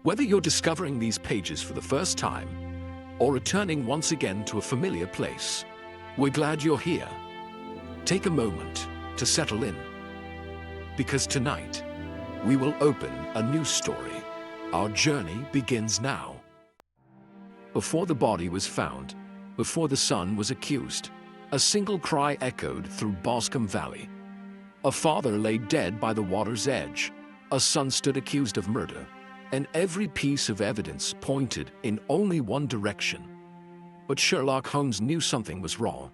Whether you're discovering these pages for the first time or returning once again to a familiar place, we're glad you're here. Take a moment to settle in, because tonight we will open a new story. Our journey begins now. Before the body was found, before the son was accused, a single cry echoed through Boscombe Valley. A father lay dead by the water's edge. A son stood accused of murder, and every piece of evidence pointed in only one direction. But Sherlock Holmes knew something was wrong.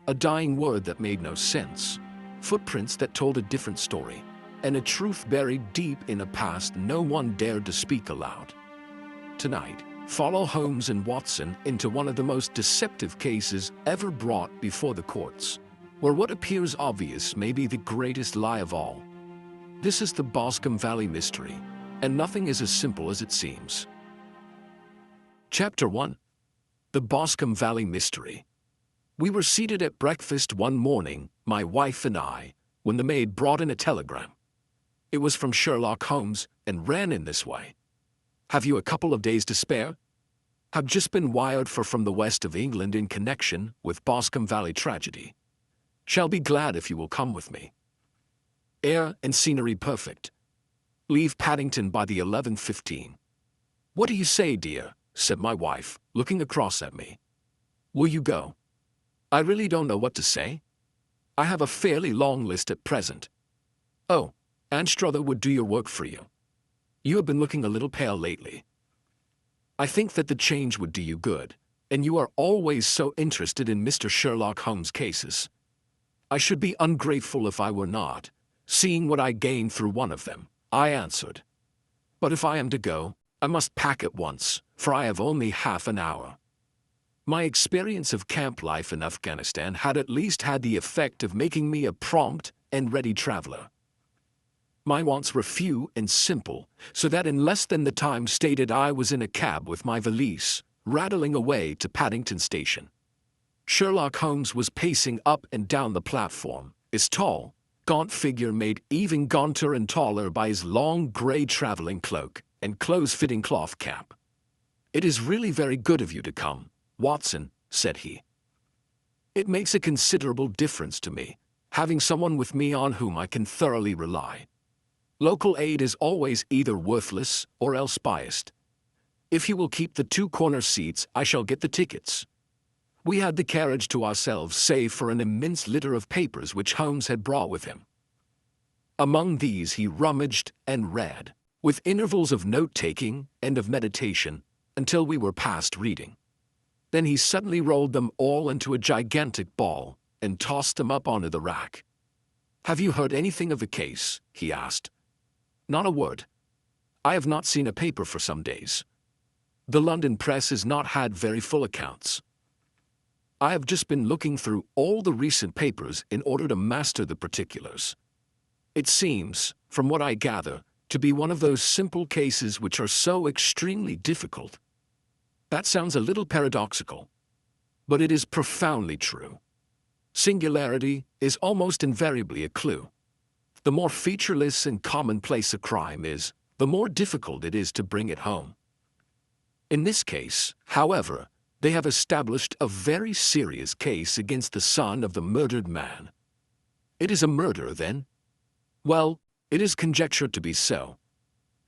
A dying word that made no sense, footprints that told a different story, and a truth buried deep in a past no one dared to speak aloud. Tonight, follow Holmes and Watson into one of the most deceptive cases ever brought before the courts, where what appears obvious may be the greatest lie of all. This is the Boscombe Valley Mystery, and nothing is as simple as it seems. Chapter 1. The Boscombe Valley Mystery. We were seated at breakfast one morning, my wife and I, when the maid brought in a telegram. It was from Sherlock Holmes and ran in this way. Have you a couple of days to spare? Have just been wired from the west of England in connection with Boscombe Valley tragedy. Shall be glad if you will come with me. Air and scenery perfect. Leave Paddington by the 11:15. What do you say, dear? Said my wife, looking across at me. Will you go? I really don't know what to say. I have a fairly long list at present. Oh, Anstruther would do your work for you. You have been looking a little pale lately. I think that the change would do you good, and you are always so interested in Mr. Sherlock Holmes' cases. I should be ungrateful if I were not, seeing what I gained through one of them, I answered. But if I am to go, I must pack at once, for I have only half an hour. My experience of camp life in Afghanistan had at least had the effect of making me a prompt and ready traveler. My wants were few and simple, so that in less than the time stated I was in a cab with my valise, rattling away to Paddington Station. Sherlock Holmes was pacing up and down the platform, his tall, gaunt figure made even gaunter and taller by his long gray traveling cloak and close-fitting cloth cap. It is really very good of you to come, Watson, said he. It makes a considerable difference to me, having someone with me on whom I can thoroughly rely. Local aid is always either worthless or else biased. If you will keep the two corner seats, I shall get the tickets. We had the carriage to ourselves save for an immense litter of papers which Holmes had brought with him. Among these he rummaged and read, with intervals of note-taking and of meditation, until we were past reading. Then he suddenly rolled them all into a gigantic ball and tossed them up onto the rack. Have you heard anything of the case? He asked. Not a word. I have not seen a paper for some days. The London press has not had very full accounts. I have just been looking through all the recent papers in order to master the particulars. It seems, from what I gather, to be one of those simple cases which are so extremely difficult. That sounds a little paradoxical, but it is profoundly true. Singularity is almost invariably a clue. The more featureless and commonplace a crime is, the more difficult it is to bring it home. In this case, however, they have established a very serious case against the son of the murdered man. It is a murder, then? Well, it is conjectured to be so.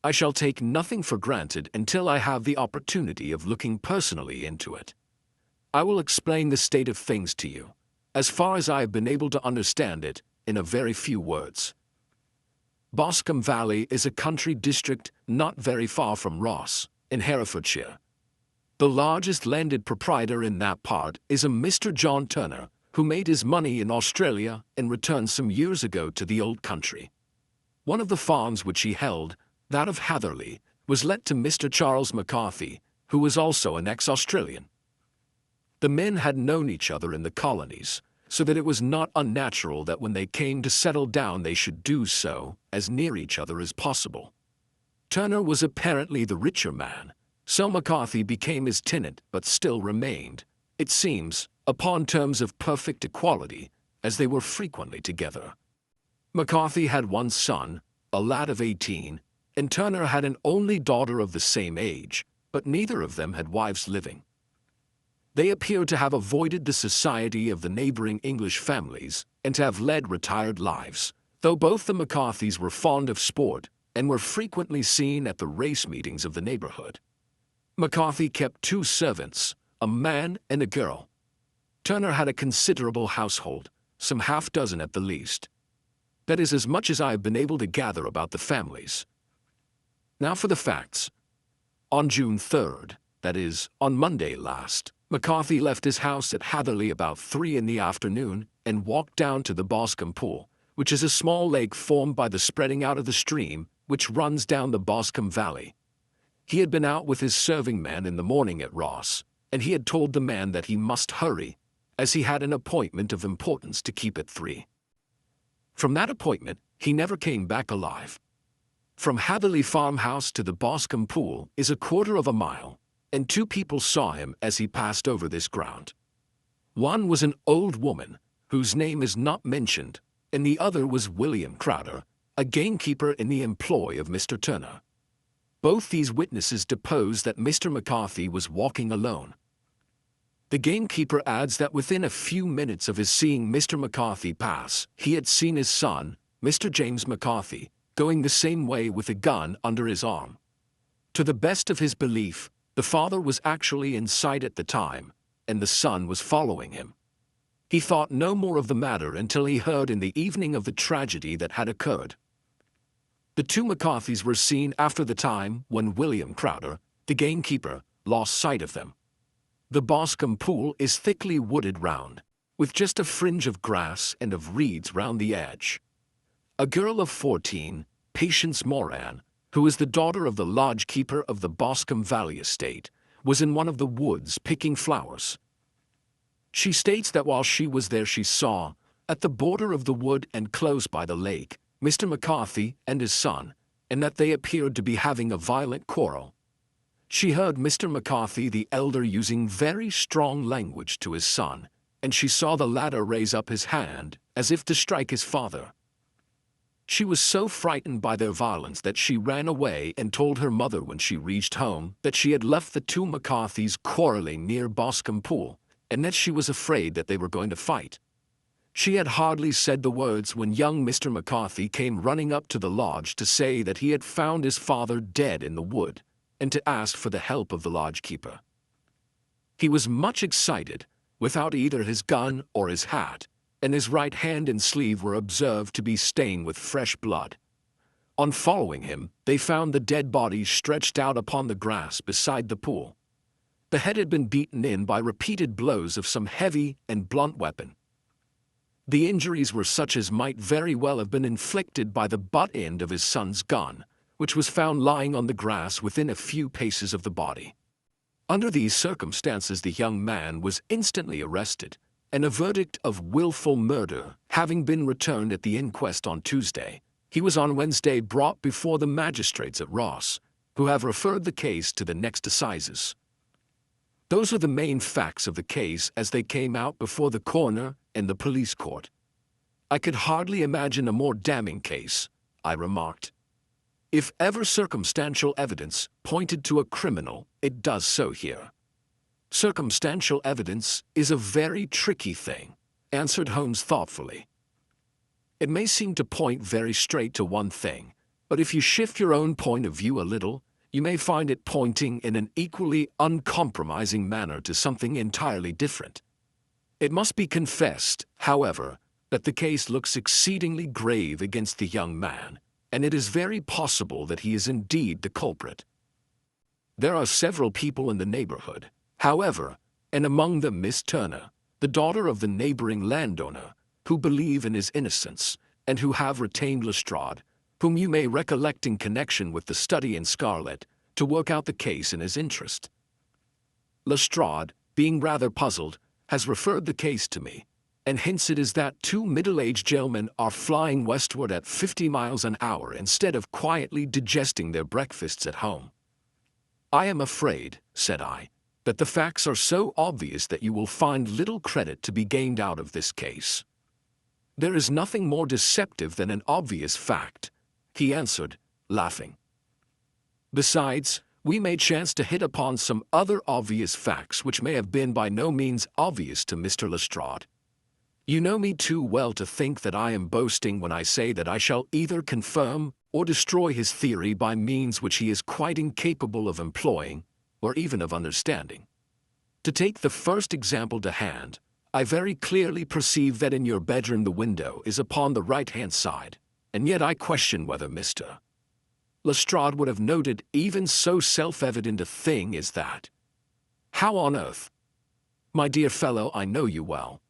I shall take nothing for granted until I have the opportunity of looking personally into it. I will explain the state of things to you, as far as I have been able to understand it, in a very few words. Boscombe Valley is a country district not very far from Ross, in Herefordshire. The largest landed proprietor in that part is a Mr. John Turner, who made his money in Australia and returned some years ago to the old country. One of the farms which he held, that of Hatherley, was let to Mr. Charles McCarthy, who was also an ex-Australian. The men had known each other in the colonies, so that it was not unnatural that when they came to settle down they should do so as near each other as possible. Turner was apparently the richer man, so McCarthy became his tenant but still remained, it seems, upon terms of perfect equality, as they were frequently together. McCarthy had one son, a lad of 18, and Turner had an only daughter of the same age, but neither of them had wives living. They appeared to have avoided the society of the neighboring English families and to have led retired lives, though both the McCarthys were fond of sport and were frequently seen at the race meetings of the neighborhood. McCarthy kept 2 servants, a man and a girl. Turner had a considerable household, some half-dozen at the least. That is as much as I have been able to gather about the families. Now for the facts. On June 3rd, that is, on Monday last, McCarthy left his house at Hatherley about 3 in the afternoon and walked down to the Boscombe Pool, which is a small lake formed by the spreading out of the stream which runs down the Boscombe Valley. He had been out with his serving man in the morning at Ross, and he had told the man that he must hurry, as he had an appointment of importance to keep at 3. From that appointment, he never came back alive. From Hatherley farmhouse to the Boscombe Pool is 1/4 of a mile, and 2 people saw him as he passed over this ground. One was an old woman, whose name is not mentioned, and the other was William Crowder, a gamekeeper in the employ of Mr. Turner. Both these witnesses depose that Mr. McCarthy was walking alone. The gamekeeper adds that within a few minutes of his seeing Mr. McCarthy pass, he had seen his son, Mr. James McCarthy, going the same way with a gun under his arm. To the best of his belief, the father was actually in sight at the time, and the son was following him. He thought no more of the matter until he heard in the evening of the tragedy that had occurred. The 2 McCarthys were seen after the time when William Crowder, the gamekeeper, lost sight of them. The Boscombe Pool is thickly wooded round, with just a fringe of grass and of reeds round the edge. A girl of 14, Patience Moran, who is the daughter of the lodge-keeper of the Boscombe Valley estate, was in one of the woods picking flowers. She states that while she was there she saw, at the border of the wood and close by the lake, Mr. McCarthy and his son, and that they appeared to be having a violent quarrel. She heard Mr. McCarthy the elder using very strong language to his son, and she saw the latter raise up his hand as if to strike his father. She was so frightened by their violence that she ran away and told her mother when she reached home that she had left the 2 McCarthys quarreling near Boscombe Pool, and that she was afraid that they were going to fight. She had hardly said the words when young Mr. McCarthy came running up to the lodge to say that he had found his father dead in the wood, and to ask for the help of the lodge-keeper. He was much excited, without either his gun or his hat, and his right hand and sleeve were observed to be stained with fresh blood. On following him, they found the dead body stretched out upon the grass beside the pool. The head had been beaten in by repeated blows of some heavy and blunt weapon. The injuries were such as might very well have been inflicted by the butt end of his son's gun, which was found lying on the grass within a few paces of the body. Under these circumstances the young man was instantly arrested, and a verdict of willful murder having been returned at the inquest on Tuesday, he was on Wednesday brought before the magistrates at Ross, who have referred the case to the next assizes. Those are the main facts of the case as they came out before the coroner and the police court. I could hardly imagine a more damning case, I remarked. If ever circumstantial evidence pointed to a criminal, it does so here. Circumstantial evidence is a very tricky thing, answered Holmes thoughtfully. It may seem to point very straight to one thing, but if you shift your own point of view a little, you may find it pointing in an equally uncompromising manner to something entirely different. It must be confessed, however, that the case looks exceedingly grave against the young man, and it is very possible that he is indeed the culprit. There are several people in the neighborhood, however, and among them Miss Turner, the daughter of the neighboring landowner, who believe in his innocence, and who have retained Lestrade, whom you may recollect in connection with the study in Scarlet, to work out the case in his interest. Lestrade, being rather puzzled, has referred the case to me, and hence it is that 2 middle-aged gentlemen are flying westward at 50 miles an hour instead of quietly digesting their breakfasts at home. I am afraid, said I, that the facts are so obvious that you will find little credit to be gained out of this case. There is nothing more deceptive than an obvious fact, he answered, laughing. Besides, we may chance to hit upon some other obvious facts which may have been by no means obvious to Mr. Lestrade. You know me too well to think that I am boasting when I say that I shall either confirm or destroy his theory by means which he is quite incapable of employing, or even of understanding. To take the first example to hand, I very clearly perceive that in your bedroom the window is upon the right-hand side, and yet I question whether Mr. Lestrade would have noted even so self-evident a thing as that. How on earth? My dear fellow, I know you well.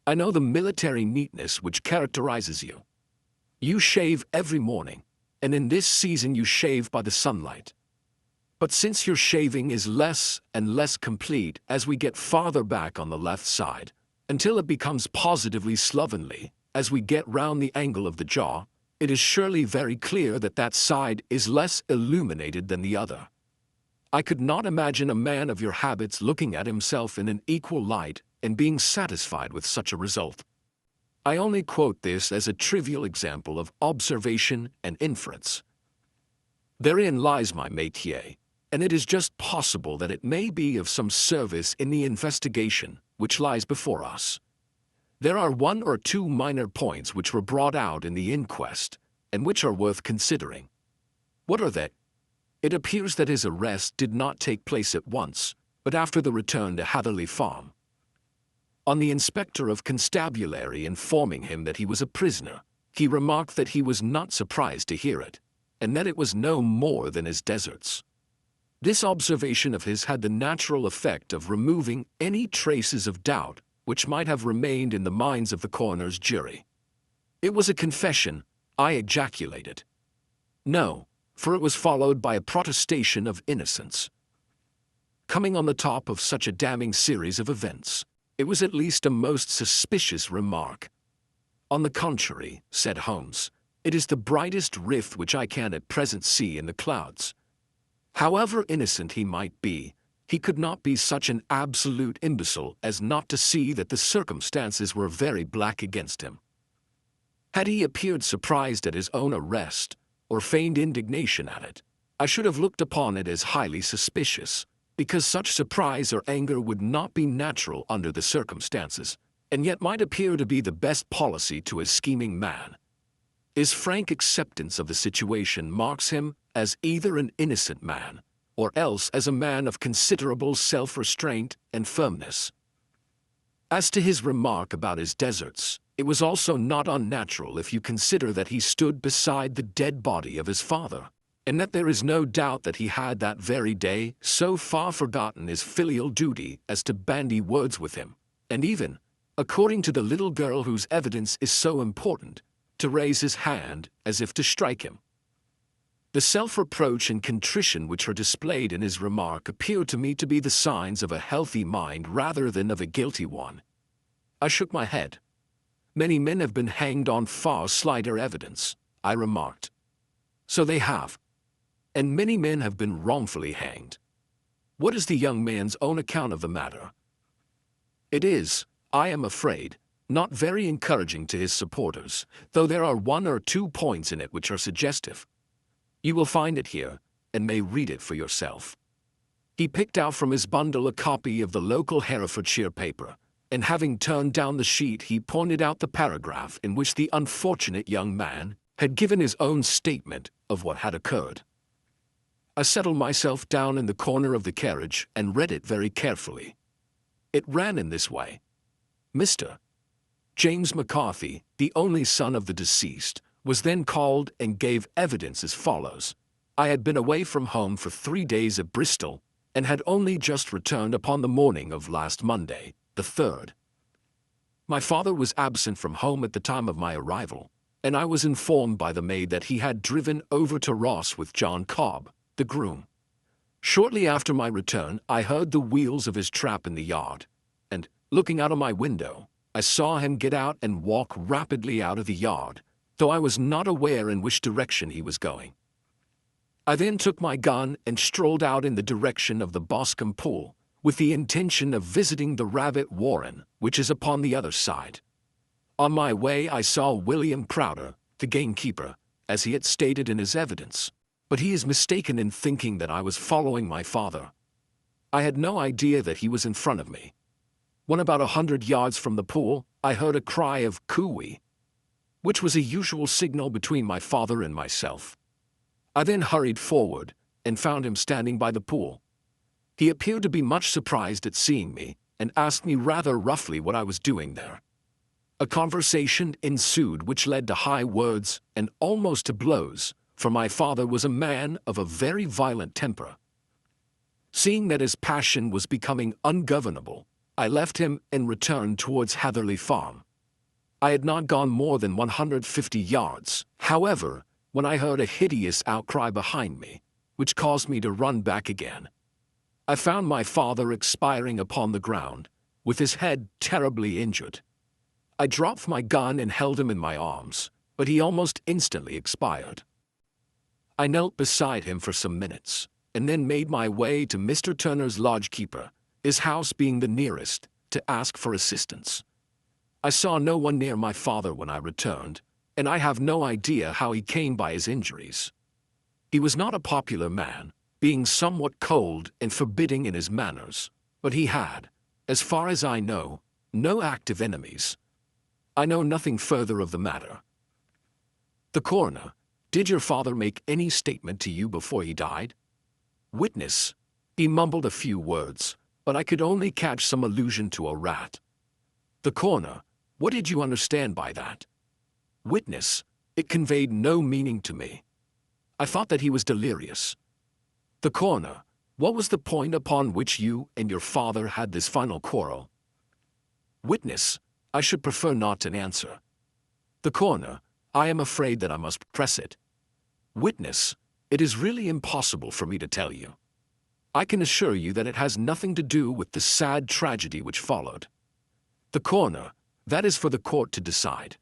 I know the military neatness which characterizes you. You shave every morning, and in this season you shave by the sunlight. But since your shaving is less and less complete as we get farther back on the left side, until it becomes positively slovenly as we get round the angle of the jaw, it is surely very clear that that side is less illuminated than the other. I could not imagine a man of your habits looking at himself in an equal light and being satisfied with such a result. I only quote this as a trivial example of observation and inference. Therein lies my métier, and it is just possible that it may be of some service in the investigation which lies before us. There are one or two minor points which were brought out in the inquest, and which are worth considering. What are they? It appears that his arrest did not take place at once, but after the return to Hatherley Farm. On the inspector of constabulary informing him that he was a prisoner, he remarked that he was not surprised to hear it, and that it was no more than his deserts. This observation of his had the natural effect of removing any traces of doubt which might have remained in the minds of the coroner's jury. It was a confession, I ejaculated. No, for it was followed by a protestation of innocence. Coming on the top of such a damning series of events, it was at least a most suspicious remark. On the contrary, said Holmes, it is the brightest rift which I can at present see in the clouds. However innocent he might be, he could not be such an absolute imbecile as not to see that the circumstances were very black against him. Had he appeared surprised at his own arrest, or feigned indignation at it, I should have looked upon it as highly suspicious, because such surprise or anger would not be natural under the circumstances, and yet might appear to be the best policy to a scheming man. His frank acceptance of the situation marks him as either an innocent man, or else as a man of considerable self-restraint and firmness. As to his remark about his deserts, it was also not unnatural if you consider that he stood beside the dead body of his father, and that there is no doubt that he had that very day so far forgotten his filial duty as to bandy words with him, and even, according to the little girl whose evidence is so important, to raise his hand as if to strike him. The self-reproach and contrition which are displayed in his remark appear to me to be the signs of a healthy mind rather than of a guilty one. I shook my head. Many men have been hanged on far slighter evidence, I remarked. So they have. And many men have been wrongfully hanged. What is the young man's own account of the matter? It is, I am afraid, not very encouraging to his supporters, though there are one or two points in it which are suggestive. You will find it here, and may read it for yourself. He picked out from his bundle a copy of the local Herefordshire paper, and having turned down the sheet he pointed out the paragraph in which the unfortunate young man had given his own statement of what had occurred. I settled myself down in the corner of the carriage and read it very carefully. It ran in this way. Mr. James McCarthy, the only son of the deceased, was then called and gave evidence as follows. I had been away from home for 3 days at Bristol, and had only just returned upon the morning of last Monday, the 3rd. My father was absent from home at the time of my arrival, and I was informed by the maid that he had driven over to Ross with John Cobb, the groom. Shortly after my return, I heard the wheels of his trap in the yard, and, looking out of my window, I saw him get out and walk rapidly out of the yard, though I was not aware in which direction he was going. I then took my gun and strolled out in the direction of the Boscombe Pool, with the intention of visiting the rabbit warren, which is upon the other side. On my way I saw William Crowder, the gamekeeper, as he had stated in his evidence. But he is mistaken in thinking that I was following my father. I had no idea that he was in front of me. When about 100 yards from the pool, I heard a cry of cooey, which was a usual signal between my father and myself. I then hurried forward and found him standing by the pool. He appeared to be much surprised at seeing me and asked me rather roughly what I was doing there. A conversation ensued which led to high words and almost to blows, for my father was a man of a very violent temper. Seeing that his passion was becoming ungovernable, I left him and returned towards Hatherley Farm. I had not gone more than 150 yards, however, when I heard a hideous outcry behind me, which caused me to run back again. I found my father expiring upon the ground, with his head terribly injured. I dropped my gun and held him in my arms, but he almost instantly expired. I knelt beside him for some minutes, and then made my way to Mr. Turner's lodgekeeper, his house being the nearest, to ask for assistance. I saw no one near my father when I returned, and I have no idea how he came by his injuries. He was not a popular man, being somewhat cold and forbidding in his manners, but he had, as far as I know, no active enemies. I know nothing further of the matter. The coroner: did your father make any statement to you before he died? Witness: he mumbled a few words, but I could only catch some allusion to a rat. The coroner: what did you understand by that? Witness: it conveyed no meaning to me. I thought that he was delirious. The coroner: what was the point upon which you and your father had this final quarrel? Witness: I should prefer not to answer. The coroner: I am afraid that I must press it. Witness: it is really impossible for me to tell you. I can assure you that it has nothing to do with the sad tragedy which followed. The coroner: that is for the court to decide.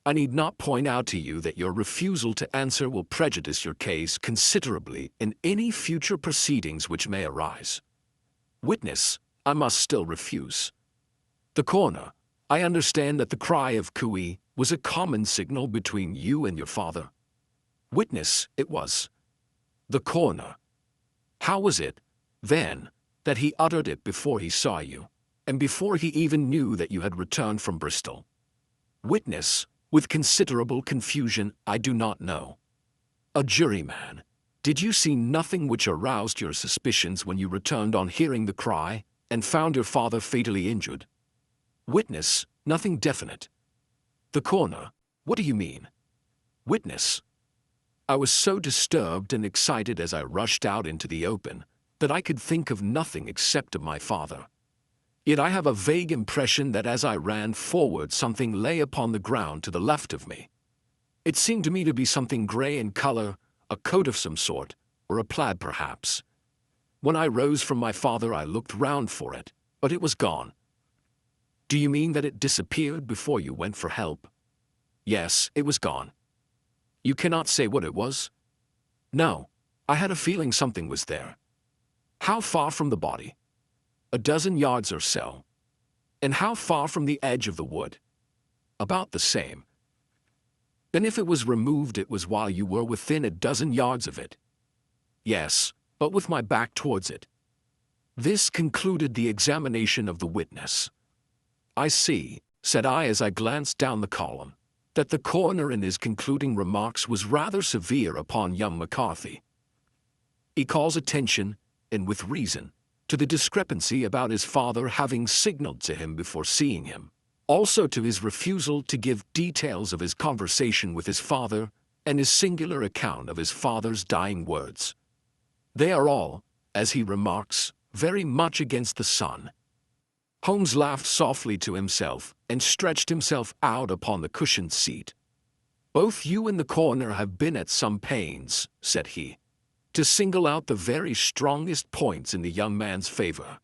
I need not point out to you that your refusal to answer will prejudice your case considerably in any future proceedings which may arise. Witness: I must still refuse. The coroner: I understand that the cry of cooey was a common signal between you and your father. Witness: it was. The coroner: how was it, then, that he uttered it before he saw you, and before he even knew that you had returned from Bristol? Witness: with considerable confusion, I do not know. A juryman: did you see nothing which aroused your suspicions when you returned on hearing the cry, and found your father fatally injured? Witness: nothing definite. The coroner: what do you mean? Witness: I was so disturbed and excited as I rushed out into the open, that I could think of nothing except of my father. Yet I have a vague impression that as I ran forward something lay upon the ground to the left of me. It seemed to me to be something gray in color, a coat of some sort, or a plaid perhaps. When I rose from my father I looked round for it, but it was gone. Do you mean that it disappeared before you went for help? Yes, it was gone. You cannot say what it was? No, I had a feeling something was there. How far from the body? A dozen yards or so. And how far from the edge of the wood? About the same. Then if it was removed it was while you were within a dozen yards of it? Yes, but with my back towards it. This concluded the examination of the witness. I see, said I as I glanced down the column, that the coroner in his concluding remarks was rather severe upon young McCarthy. He calls attention, and with reason, to the discrepancy about his father having signaled to him before seeing him, also to his refusal to give details of his conversation with his father and his singular account of his father's dying words. They are all, as he remarks, very much against the sun. Holmes laughed softly to himself and stretched himself out upon the cushioned seat. Both you and the coroner have been at some pains, said he, to single out the very strongest points in the young man's favor.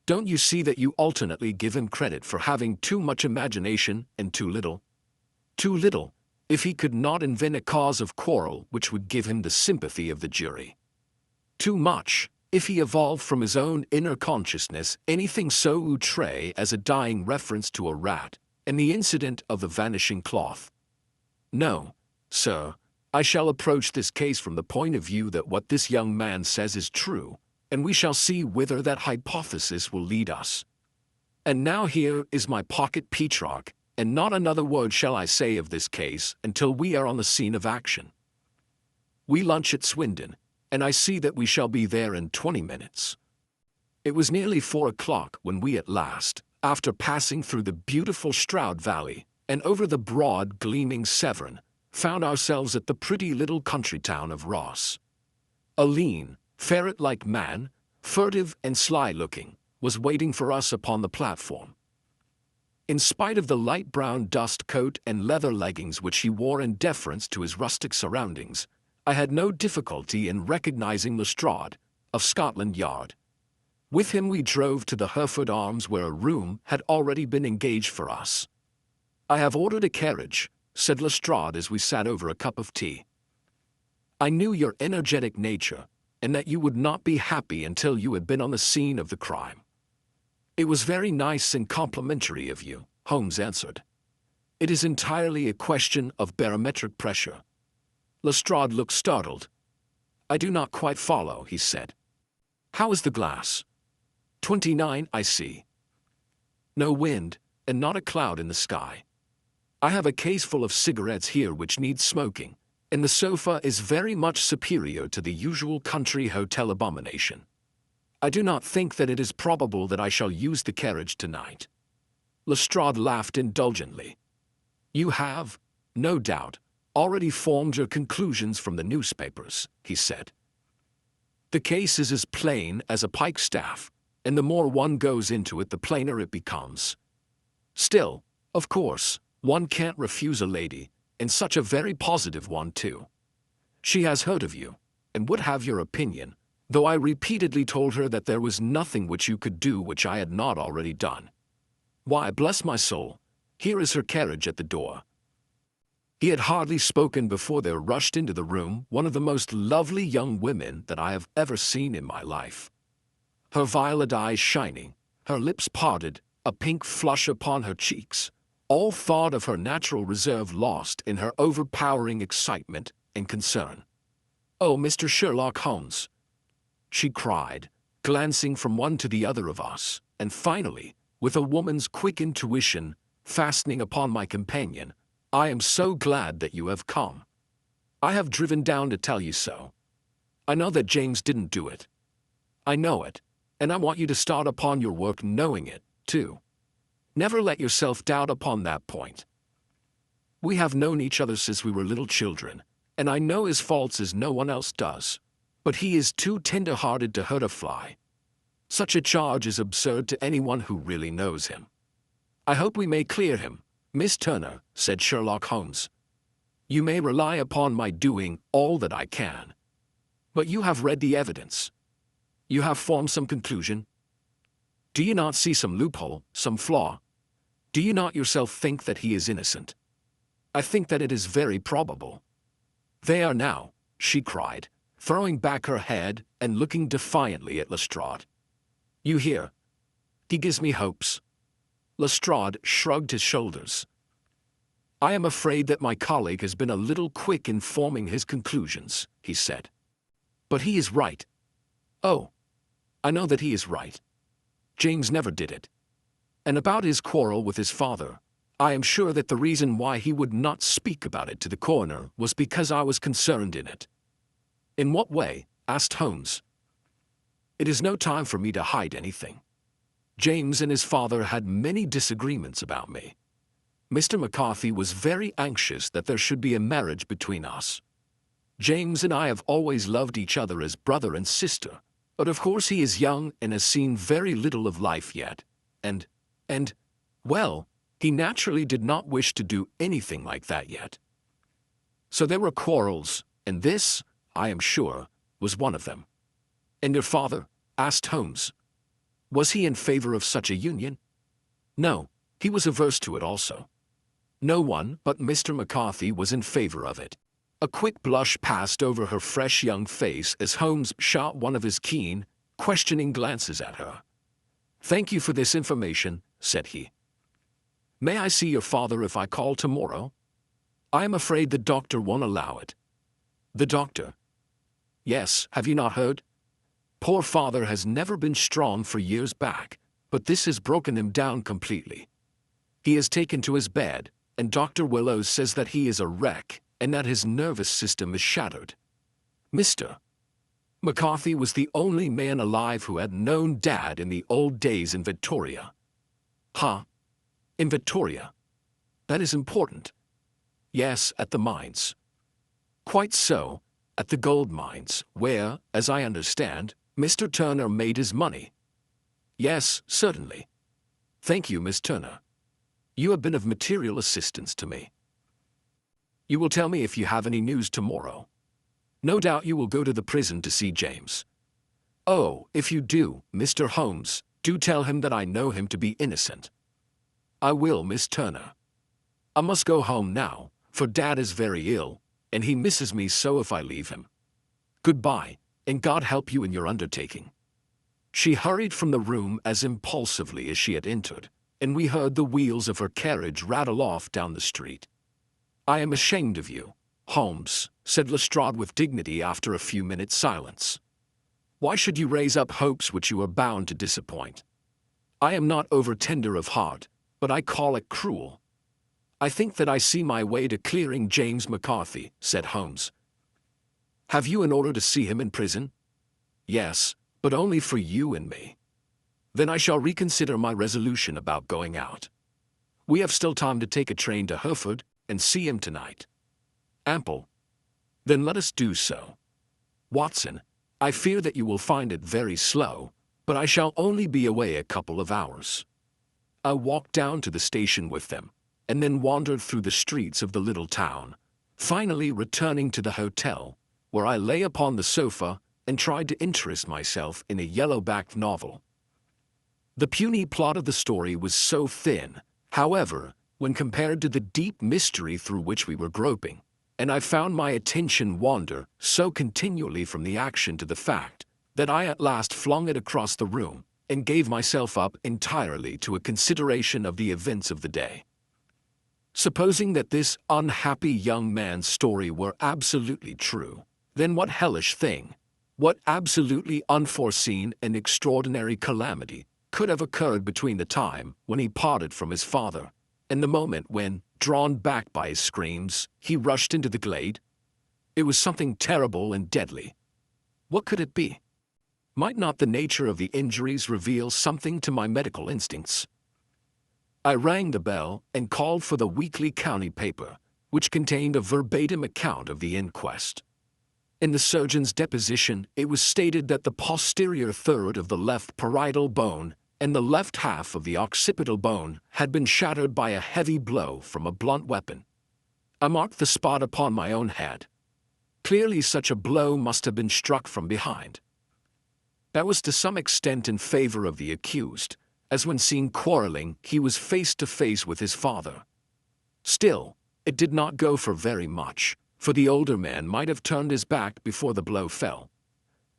Don't you see that you alternately give him credit for having too much imagination and too little? Too little, if he could not invent a cause of quarrel which would give him the sympathy of the jury. Too much, if he evolved from his own inner consciousness anything so outré as a dying reference to a rat and the incident of the vanishing cloth. No, sir, I shall approach this case from the point of view that what this young man says is true, and we shall see whither that hypothesis will lead us. And now here is my pocket Petrarch, and not another word shall I say of this case until we are on the scene of action. We lunch at Swindon, and I see that we shall be there in 20 minutes. It was nearly 4 o'clock when we at last, after passing through the beautiful Stroud Valley and over the broad, gleaming Severn, found ourselves at the pretty little country town of Ross. A lean, ferret-like man, furtive and sly-looking, was waiting for us upon the platform. In spite of the light brown dust coat and leather leggings which he wore in deference to his rustic surroundings, I had no difficulty in recognizing Lestrade, of Scotland Yard. With him we drove to the Hereford Arms, where a room had already been engaged for us. "I have ordered a carriage," said Lestrade as we sat over a cup of tea. "I knew your energetic nature, and that you would not be happy until you had been on the scene of the crime." "It was very nice and complimentary of you," Holmes answered. "It is entirely a question of barometric pressure." Lestrade looked startled. "I do not quite follow," he said. "How is the glass?" 29, I see. No wind, and not a cloud in the sky. I have a case full of cigarettes here which need smoking, and the sofa is very much superior to the usual country hotel abomination. I do not think that it is probable that I shall use the carriage tonight." Lestrade laughed indulgently. "You have, no doubt, already formed your conclusions from the newspapers," he said. "The case is as plain as a pikestaff, and the more one goes into it the plainer it becomes. Still, of course, one can't refuse a lady, and such a very positive one too. She has heard of you, and would have your opinion, though I repeatedly told her that there was nothing which you could do which I had not already done. Why, bless my soul, here is her carriage at the door." He had hardly spoken before there rushed into the room one of the most lovely young women that I have ever seen in my life. Her violet eyes shining, her lips parted, a pink flush upon her cheeks, all thought of her natural reserve lost in her overpowering excitement and concern. "Oh, Mr. Sherlock Holmes," she cried, glancing from one to the other of us, and finally, with a woman's quick intuition, fastening upon my companion, "I am so glad that you have come. I have driven down to tell you so. I know that James didn't do it. I know it, and I want you to start upon your work knowing it, too. Never let yourself doubt upon that point. We have known each other since we were little children, and I know his faults as no one else does, but he is too tender-hearted to hurt a fly. Such a charge is absurd to anyone who really knows him. I hope we may clear him, Miss Turner," said Sherlock Holmes. "You may rely upon my doing all that I can. But you have read the evidence. You have formed some conclusion. Do you not see some loophole, some flaw? Do you not yourself think that he is innocent? I think that it is very probable." "There now," she cried, throwing back her head and looking defiantly at Lestrade. "You hear? He gives me hopes." Lestrade shrugged his shoulders. "I am afraid that my colleague has been a little quick in forming his conclusions," he said. "But he is right. Oh, I know that he is right. James never did it. And about his quarrel with his father, I am sure that the reason why he would not speak about it to the coroner was because I was concerned in it." "In what way?" asked Holmes. "It is no time for me to hide anything. James and his father had many disagreements about me. Mr. McCarthy was very anxious that there should be a marriage between us. James and I have always loved each other as brother and sister, but of course he is young and has seen very little of life yet, well, he naturally did not wish to do anything like that yet. So there were quarrels, and this, I am sure, was one of them." "And your father?" asked Holmes. "Was he in favor of such a union?" "No, he was averse to it also. No one but Mr. McCarthy was in favor of it." A quick blush passed over her fresh young face as Holmes shot one of his keen, questioning glances at her. "Thank you for this information," said he. "May I see your father if I call tomorrow?" "I am afraid the doctor won't allow it. The doctor. Yes, have you not heard? Poor father has never been strong for years back, but this has broken him down completely. He is taken to his bed, and Dr. Willows says that he is a wreck and that his nervous system is shattered. Mr. McCarthy was the only man alive who had known Dad in the old days in Victoria. Huh? In Victoria? That is important. Yes, at the mines. Quite so, at the gold mines, where, as I understand, Mr. Turner made his money. Yes, certainly. Thank you, Miss Turner. You have been of material assistance to me. You will tell me if you have any news tomorrow. No doubt you will go to the prison to see James. Oh, if you do, Mr. Holmes, do tell him that I know him to be innocent. I will, Miss Turner. I must go home now, for Dad is very ill, and he misses me so if I leave him. Goodbye, and God help you in your undertaking. She hurried from the room as impulsively as she had entered, and we heard the wheels of her carriage rattle off down the street. I am ashamed of you, Holmes, said Lestrade with dignity after a few minutes' silence. Why should you raise up hopes which you are bound to disappoint? I am not over-tender of heart, but I call it cruel. I think that I see my way to clearing James McCarthy, said Holmes. Have you an order to see him in prison? Yes, but only for you and me. Then I shall reconsider my resolution about going out. We have still time to take a train to Hereford and see him tonight. Ample. Then let us do so. Watson, I fear that you will find it very slow, but I shall only be away a couple of hours. I walked down to the station with them, and then wandered through the streets of the little town, finally returning to the hotel, where I lay upon the sofa and tried to interest myself in a yellow-backed novel. The puny plot of the story was so thin, however, when compared to the deep mystery through which we were groping, and I found my attention wander so continually from the action to the fact that I at last flung it across the room and gave myself up entirely to a consideration of the events of the day. Supposing that this unhappy young man's story were absolutely true, then what hellish thing, what absolutely unforeseen and extraordinary calamity could have occurred between the time when he parted from his father and the moment when, drawn back by his screams, he rushed into the glade? It was something terrible and deadly. What could it be? Might not the nature of the injuries reveal something to my medical instincts? I rang the bell and called for the weekly county paper, which contained a verbatim account of the inquest. In the surgeon's deposition, it was stated that the posterior third of the left parietal bone and the left half of the occipital bone had been shattered by a heavy blow from a blunt weapon. I marked the spot upon my own head. Clearly such a blow must have been struck from behind. That was to some extent in favor of the accused, as when seen quarreling, he was face to face with his father. Still, it did not go for very much, for the older man might have turned his back before the blow fell.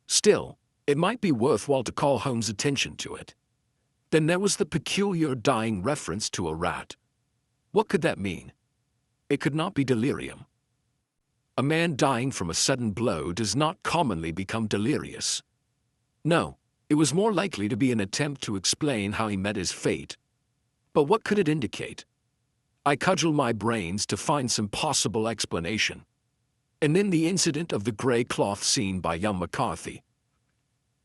Still, it might be worthwhile to call Holmes' attention to it. Then there was the peculiar dying reference to a rat. What could that mean? It could not be delirium. A man dying from a sudden blow does not commonly become delirious. No, it was more likely to be an attempt to explain how he met his fate. But what could it indicate? I cudgeled my brains to find some possible explanation. And then the incident of the grey cloth seen by young McCarthy.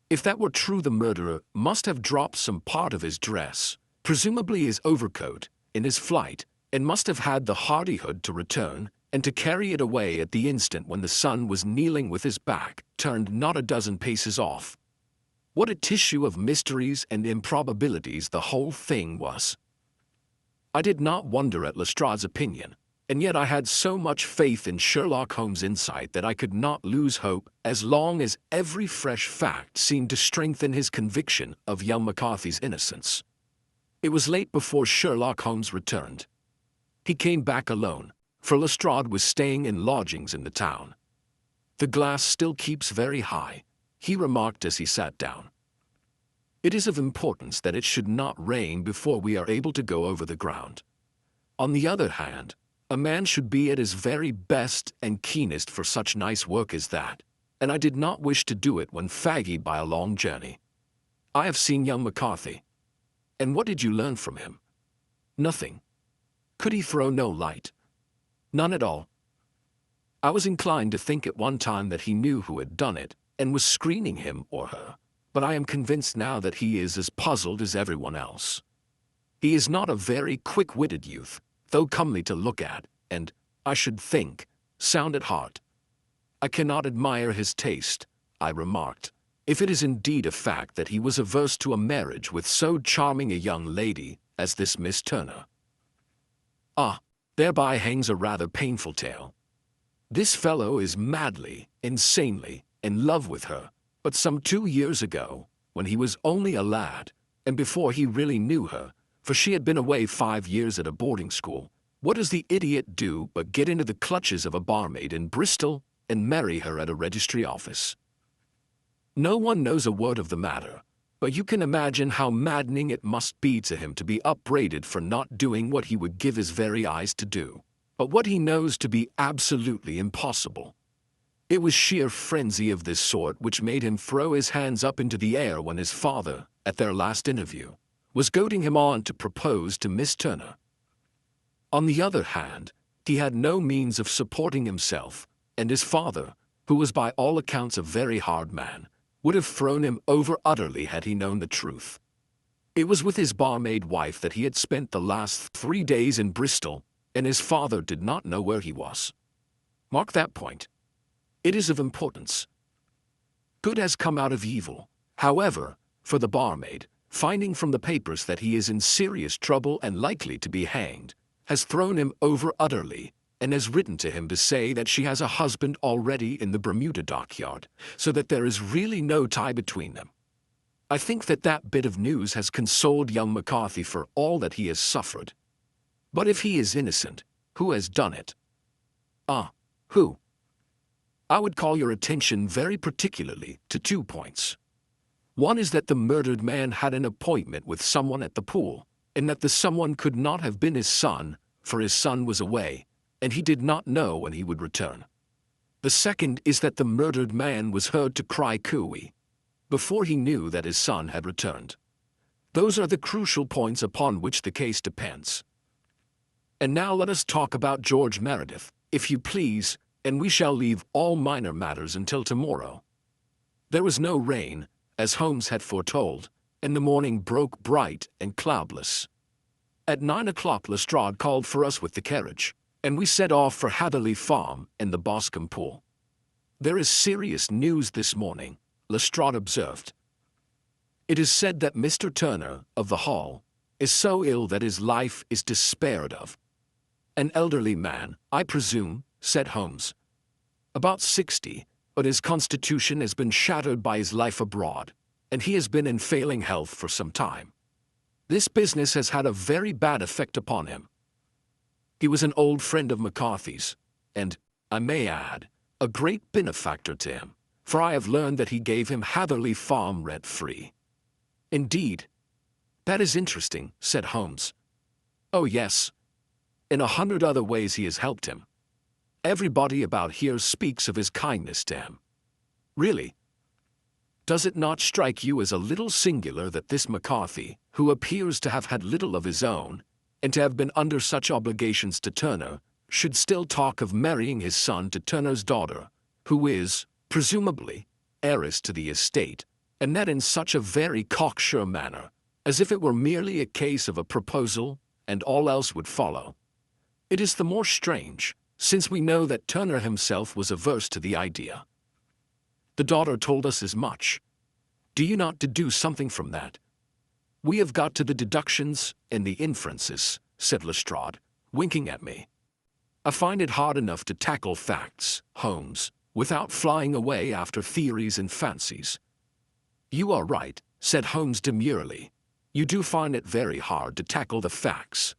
If that were true, the murderer must have dropped some part of his dress, presumably his overcoat, in his flight, and must have had the hardihood to return and to carry it away at the instant when the sun was kneeling with his back turned not a dozen paces off. What a tissue of mysteries and improbabilities the whole thing was! I did not wonder at Lestrade's opinion, and yet I had so much faith in Sherlock Holmes' insight that I could not lose hope as long as every fresh fact seemed to strengthen his conviction of young McCarthy's innocence. It was late before Sherlock Holmes returned. He came back alone, for Lestrade was staying in lodgings in the town. "The glass still keeps very high," he remarked as he sat down. "It is of importance that it should not rain before we are able to go over the ground. On the other hand, A man should be at his very best and keenest for such nice work as that, and I did not wish to do it when fagged by a long journey. I have seen young McCarthy. And what did you learn from him? Nothing. Could he throw no light? None at all. I was inclined to think at one time that he knew who had done it, and was screening him or her, but I am convinced now that he is as puzzled as everyone else. He is not a very quick-witted youth, though comely to look at, and, I should think, sound at heart. I cannot admire his taste, I remarked, if it is indeed a fact that he was averse to a marriage with so charming a young lady as this Miss Turner. Ah, thereby hangs a rather painful tale. This fellow is madly, insanely, in love with her, but some 2 years ago, when he was only a lad, and before he really knew her, for she had been away 5 years at a boarding school, what does the idiot do but get into the clutches of a barmaid in Bristol and marry her at a registry office? No one knows a word of the matter, but you can imagine how maddening it must be to him to be upbraided for not doing what he would give his very eyes to do, but what he knows to be absolutely impossible. It was sheer frenzy of this sort which made him throw his hands up into the air when his father, at their last interview, was goading him on to propose to Miss Turner. On the other hand, he had no means of supporting himself, and his father, who was by all accounts a very hard man, would have thrown him over utterly had he known the truth. It was with his barmaid wife that he had spent the last 3 days in Bristol, and his father did not know where he was. Mark that point. It is of importance. Good has come out of evil, however, for the barmaid, finding from the papers that he is in serious trouble and likely to be hanged, has thrown him over utterly, and has written to him to say that she has a husband already in the Bermuda dockyard, so that there is really no tie between them. I think that that bit of news has consoled young McCarthy for all that he has suffered. But if he is innocent, who has done it? Ah, who? I would call your attention very particularly to 2 points. One is that the murdered man had an appointment with someone at the pool, and that the someone could not have been his son, for his son was away, and he did not know when he would return. The second is that the murdered man was heard to cry cooey before he knew that his son had returned. Those are the crucial points upon which the case depends. And now let us talk about George Meredith, if you please, and we shall leave all minor matters until tomorrow. There was no rain, as Holmes had foretold, and the morning broke bright and cloudless. At 9 o'clock Lestrade called for us with the carriage, and we set off for Hatherley Farm and the Boscombe Pool. There is serious news this morning, Lestrade observed. It is said that Mr. Turner, of the Hall, is so ill that his life is despaired of. An elderly man, I presume, said Holmes. About 60, but his constitution has been shattered by his life abroad, and he has been in failing health for some time. This business has had a very bad effect upon him. He was an old friend of McCarthy's, and, I may add, a great benefactor to him, for I have learned that he gave him Hatherley Farm rent-free. Indeed. That is interesting, said Holmes. Oh yes. In 100 other ways he has helped him. Everybody about here speaks of his kindness to him. Really? Does it not strike you as a little singular that this McCarthy, who appears to have had little of his own, and to have been under such obligations to Turner, should still talk of marrying his son to Turner's daughter, who is, presumably, heiress to the estate, and that in such a very cocksure manner, as if it were merely a case of a proposal, and all else would follow? It is the more strange, since we know that Turner himself was averse to the idea. The daughter told us as much. Do you not deduce something from that? We have got to the deductions and the inferences, said Lestrade, winking at me. I find it hard enough to tackle facts, Holmes, without flying away after theories and fancies. You are right, said Holmes demurely. You do find it very hard to tackle the facts.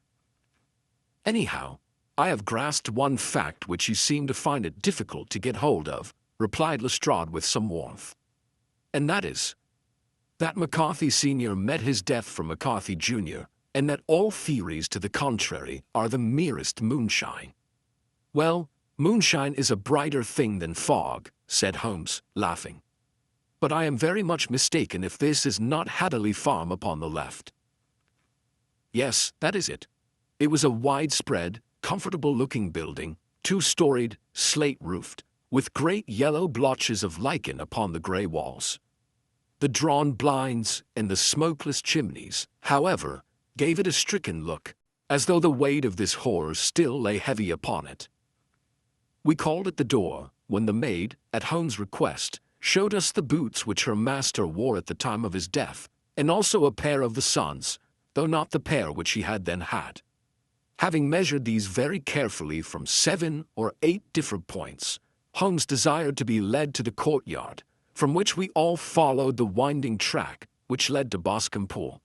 Anyhow, I have grasped one fact which you seem to find it difficult to get hold of, replied Lestrade with some warmth. And that is, that McCarthy Sr. met his death from McCarthy Jr., and that all theories to the contrary are the merest moonshine. Well, moonshine is a brighter thing than fog, said Holmes, laughing. But I am very much mistaken if this is not Hatherley Farm upon the left. Yes, that is it. It was a widespread, comfortable-looking building, two-storied, slate-roofed, with great yellow blotches of lichen upon the grey walls. The drawn blinds and the smokeless chimneys, however, gave it a stricken look, as though the weight of this horror still lay heavy upon it. We called at the door, when the maid, at Holmes' request, showed us the boots which her master wore at the time of his death, and also a pair of the son's, though not the pair which he had then had. Having measured these very carefully from 7 or 8 different points, Holmes desired to be led to the courtyard, from which we all followed the winding track which led to Boscombe Pool.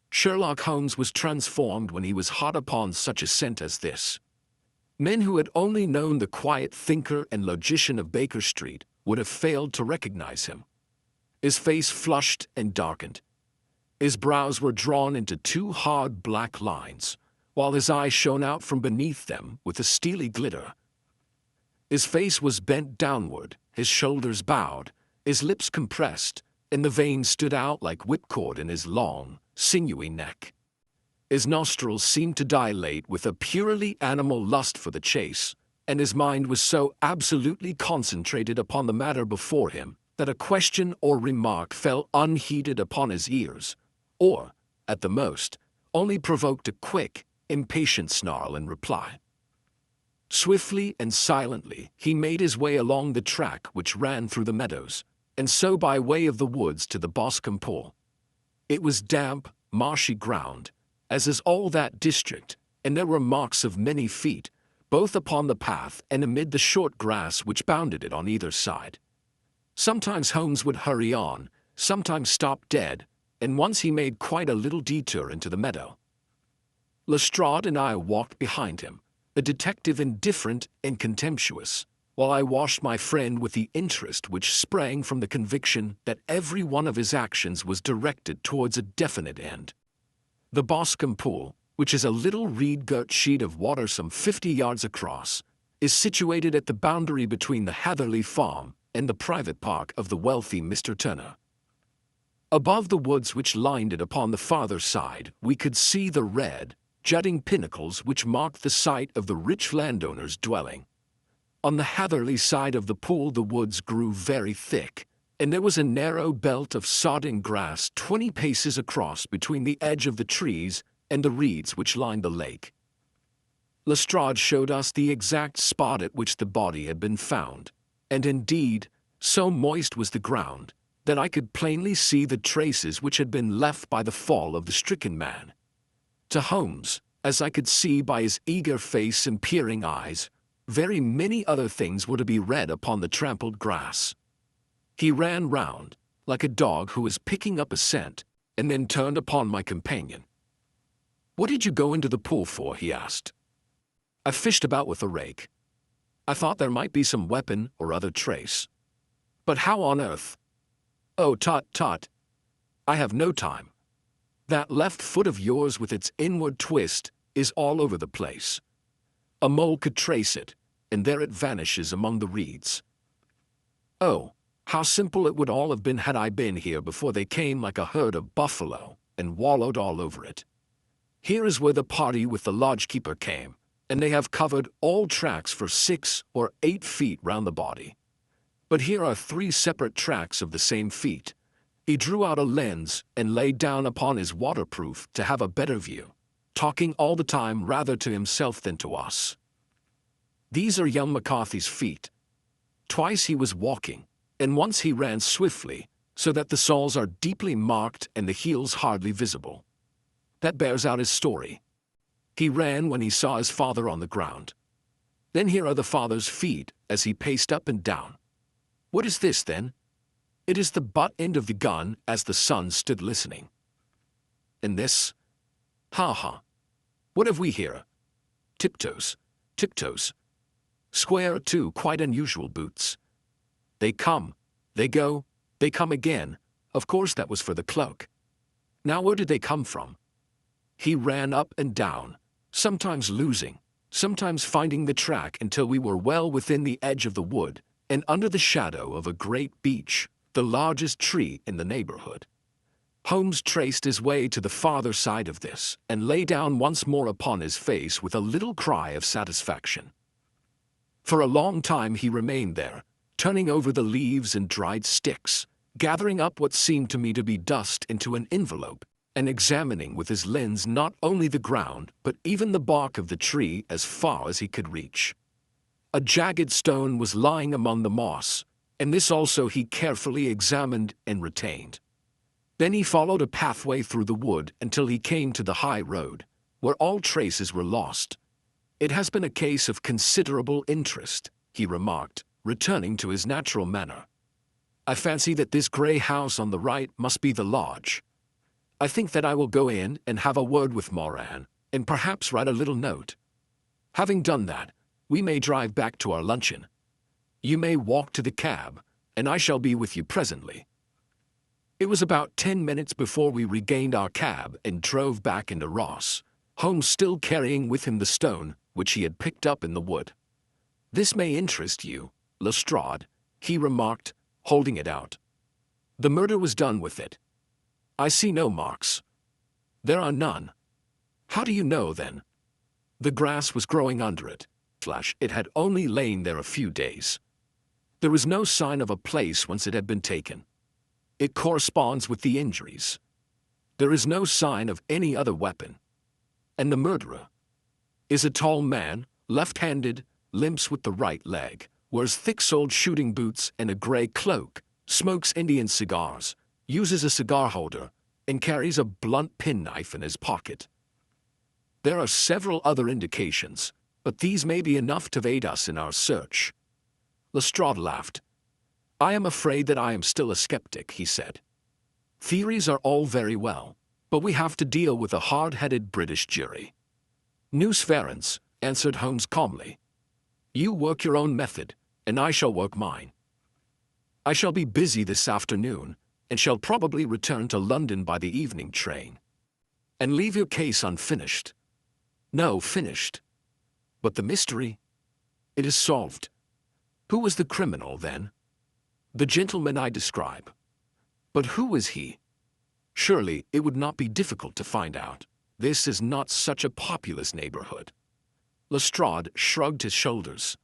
Sherlock Holmes was transformed when he was hot upon such a scent as this. Men who had only known the quiet thinker and logician of Baker Street would have failed to recognize him. His face flushed and darkened. His brows were drawn into 2 hard black lines, while his eyes shone out from beneath them with a steely glitter. His face was bent downward, his shoulders bowed, his lips compressed, and the veins stood out like whipcord in his long, sinewy neck. His nostrils seemed to dilate with a purely animal lust for the chase, and his mind was so absolutely concentrated upon the matter before him that a question or remark fell unheeded upon his ears, or, at the most, only provoked a quick, impatient snarl in reply. Swiftly and silently he made his way along the track which ran through the meadows, and so by way of the woods to the Boscombe Pool. It was damp, marshy ground, as is all that district, and there were marks of many feet, both upon the path and amid the short grass which bounded it on either side. Sometimes Holmes would hurry on, sometimes stop dead, and once he made quite a little detour into the meadow. Lestrade and I walked behind him, the detective indifferent and contemptuous, while I watched my friend with the interest which sprang from the conviction that every one of his actions was directed towards a definite end. The Boscombe Pool, which is a little reed-girt sheet of water some 50 yards across, is situated at the boundary between the Hatherley Farm and the private park of the wealthy Mr. Turner. Above the woods which lined it upon the farther side, we could see the red, jutting pinnacles which marked the site of the rich landowner's dwelling. On the Hatherley side of the pool the woods grew very thick, and there was a narrow belt of sodden grass 20 paces across between the edge of the trees and the reeds which lined the lake. Lestrade showed us the exact spot at which the body had been found, and indeed, so moist was the ground that I could plainly see the traces which had been left by the fall of the stricken man. To Holmes, as I could see by his eager face and peering eyes, very many other things were to be read upon the trampled grass. He ran round, like a dog who was picking up a scent, and then turned upon my companion. "What did you go into the pool for?" he asked. "I fished about with a rake. I thought there might be some weapon or other trace. But how on earth—" "Oh, tut, tut. I have no time. That left foot of yours with its inward twist is all over the place. A mole could trace it, and there it vanishes among the reeds. Oh, how simple it would all have been had I been here before they came like a herd of buffalo and wallowed all over it. Here is where the party with the lodge-keeper came, and they have covered all tracks for 6 or 8 feet round the body. But here are 3 separate tracks of the same feet." He drew out a lens and lay down upon his waterproof to have a better view, talking all the time rather to himself than to us. "These are young McCarthy's feet. Twice he was walking, and once he ran swiftly, so that the soles are deeply marked and the heels hardly visible. That bears out his story. He ran when he saw his father on the ground. Then here are the father's feet as he paced up and down. What is this, then? It is the butt end of the gun as the son stood listening. And this? Ha ha. What have we here? Tiptoes, tiptoes. Square, too, quite unusual boots. They come, they go, they come again. Of course that was for the cloak. Now where did they come from? He ran up and down, sometimes losing, sometimes finding the track until we were well within the edge of the wood and under the shadow of a great beech, the largest tree in the neighborhood. Holmes traced his way to the farther side of this and lay down once more upon his face with a little cry of satisfaction. For a long time he remained there, turning over the leaves and dried sticks, gathering up what seemed to me to be dust into an envelope, and examining with his lens not only the ground but even the bark of the tree as far as he could reach. A jagged stone was lying among the moss, and this also he carefully examined and retained. Then he followed a pathway through the wood until he came to the high road, where all traces were lost. "It has been a case of considerable interest," he remarked, returning to his natural manner. "I fancy that this grey house on the right must be the lodge. I think that I will go in and have a word with Moran, and perhaps write a little note. Having done that, we may drive back to our luncheon. You may walk to the cab, and I shall be with you presently." It was about 10 minutes before we regained our cab and drove back into Ross, Holmes still carrying with him the stone which he had picked up in the wood. "This may interest you, Lestrade," he remarked, holding it out. "The murder was done with it. I see no marks." "There are none." "How do you know, then?" "The grass was growing under it. It had only lain there a few days. There was no sign of a place whence it had been taken. It corresponds with the injuries. There is no sign of any other weapon. And the murderer is a tall man, left-handed, limps with the right leg, wears thick-soled shooting boots and a gray cloak, smokes Indian cigars, uses a cigar holder, and carries a blunt penknife in his pocket. There are several other indications, but these may be enough to aid us in our search." Lestrade laughed. "I am afraid that I am still a skeptic," he said. "Theories are all very well, but we have to deal with a hard-headed British jury." "Nous verrons," answered Holmes calmly. "You work your own method, and I shall work mine. I shall be busy this afternoon, and shall probably return to London by the evening train." "And leave your case unfinished?" "No, finished." "But the mystery?" "It is solved." "Who was the criminal, then?" "The gentleman I describe." "But who is he?" "Surely it would not be difficult to find out. This is not such a populous neighborhood." Lestrade shrugged his shoulders.